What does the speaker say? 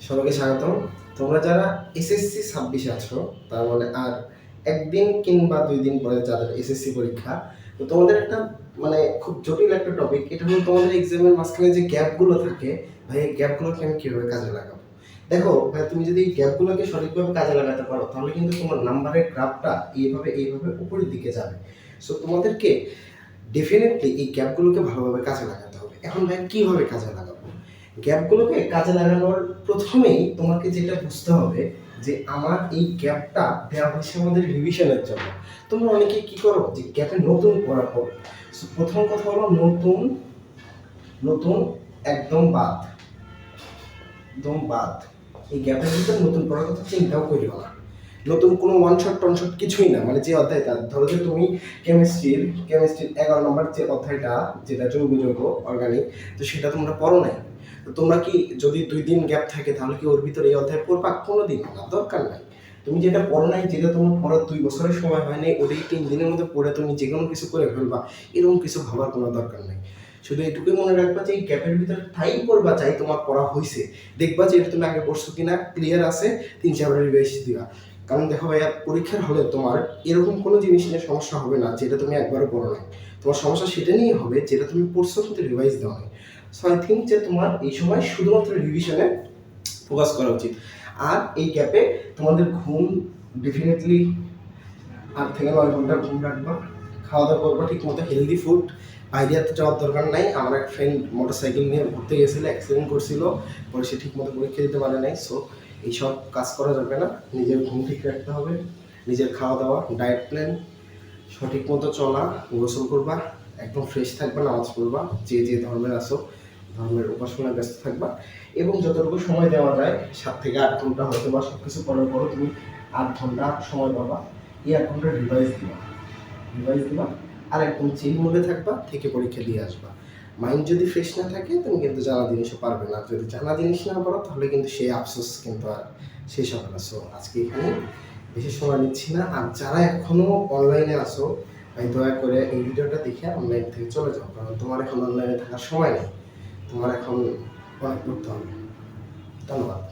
সবাইকে স্বাগতম। তোমরা যারা এসএসসি 26 আছো, তার মানে আর একদিন কিংবা 2 দিন পরে যাদের এসএসসি পরীক্ষা, তো তোমাদের একটা মানে খুব জটিল একটা টপিক। এটা হলো তোমাদের এক্সামের মাঝখানে যে গ্যাপগুলো থাকে, ভাই এই গ্যাপগুলোকে আমি কিভাবে কাজে লাগাবো? দেখো ভাই, তুমি যদি এই গ্যাপগুলোকে সঠিকভাবে কাজে লাগাতে পারো তাহলে কিন্তু তোমার নাম্বারের গ্রাফটা এইভাবে উপরের দিকে যাবে। সো তোমাদেরকে ডেফিনেটলি এই গ্যাপগুলোকে ভালোভাবে কাজে লাগাতে হবে। এখন ভাই কিভাবে কাজে লাগাবো? গ্যাপগুলোকে কাজে লাগানোর প্রথমেই তোমাকে যেটা বুঝতে হবে যে আমার এই গ্যাপটা দেওয়া হয়েছে আমাদের রিভিশনের জন্য। তোমরা অনেকে কি করো যে গ্যাপে নতুন পড়া পড়ো। সো প্রথম কথা হলো নতুন নতুন একদম বাদ, একদম বাদ। এই গ্যাপের ভিতরে নতুন পড়ার কথা চিন্তাও করিও না। নতুন কোনো ওয়ান শট টন শট কিছুই না। মানে যে অধ্যায়টা ধরো যে তুমি কেমিস্ট্রির 11 নম্বর যে অধ্যায়টা, যেটা জৈব যৌগ অর্গানিক, তো সেটা তোমরা পড়ো নাই। তো তোমরা কি যদি 2 দিন গ্যাপ থাকে তাহলে কি ওর ভিতরে এই অধ্যায় পড়বা? কোনো দিন না, দরকার নাই। তুমি যেটা পড়ো নাই, যেটা তোমার পড়ার 2 বছরের সময় হয় নাই, ওটাই 3 দিনের মধ্যে পড়ে তুমি যে কোনো কিছু করে ফেলবা, এরকম কিছু ভাবার কোনো দরকার নেই। শুধু এটুকুই মনে রাখবা যে এই গ্যাপের ভিতরে ঠাই পড়বা, চাই তোমার পড়া হয়েছে, দেখবা যে এটা তুমি আগে পড়ছো কিনা, ক্লিয়ার আছে, 3-4 রিভাইজ দিবা। কারণ দেখো ভাইয়া, পরীক্ষার হলে তোমার এরকম কোনো জিনিস নিয়ে সমস্যা হবে না যেটা তুমি একবারও পড়ো নাই। তোমার সমস্যা সেটা নিয়ে হবে যেটা তুমি পড়ছো কিন্তু রিভাইজ দেওয়া হয়। সো আই থিঙ্ক যে তোমার এই সময় শুধুমাত্র রিভিশনে ফোকাস করা উচিত। আর এই গ্যাপে তোমাদের ঘুম ডেফিনেটলি 8 থেকে 9 ঘন্টা ঘুম রাখবা, খাওয়া দাওয়া করবা ঠিক মতো, হেলদি ফুড। বাইরে এত যাওয়ার দরকার নাই। আমার এক ফ্রেন্ড মোটরসাইকেল নিয়ে ঘুরতে গেছিলো, অ্যাক্সিডেন্ট করছিল, পরে সে ঠিক মতো পরীক্ষা দিতে পারে নাই। সো এইসব কাজ করা যাবে না। নিজের ঘুম ঠিক রাখতে হবে, নিজের খাওয়া দাওয়া, ডায়েট প্ল্যান সঠিক মতো চলা, গোসল করবা, একদম ফ্রেশ থাকবা, নামাজ পড়বা, যে যে ধর্মের আসো ধর্মের উপাসনায় ব্যস্ত থাকবা, এবং যতটুকু সময় দেওয়া যায় 7 থেকে 8 ঘন্টা, হয়তো বা সব কিছু করার পরও তুমি 8 ঘন্টা সময় পাবা, এই 8 ঘন্টা রিভাইজ দিবা, আর একদম চিল মোডে থাকবা, থেকে পরীক্ষা দিয়ে আসবা। মাইন্ড যদি ফ্রেশ না থাকে তুমি কিন্তু জানা জিনিসও পারবে না। যদি জানা জিনিস না পারো তাহলে কিন্তু সেই আফসোস কিন্তু আর শেষ হবে না। সো আজকে এখানে বেশি সময় নিচ্ছি না। আর যারা এখনো অনলাইনে আসো, ভাই দয়া করে এই ভিডিওটা দেখে অনলাইন থেকে চলে যাও, কারণ তোমার এখন অনলাইনে থাকার সময় নেই। তোমার এখন অনেক পড়তে হবে। ধন্যবাদ।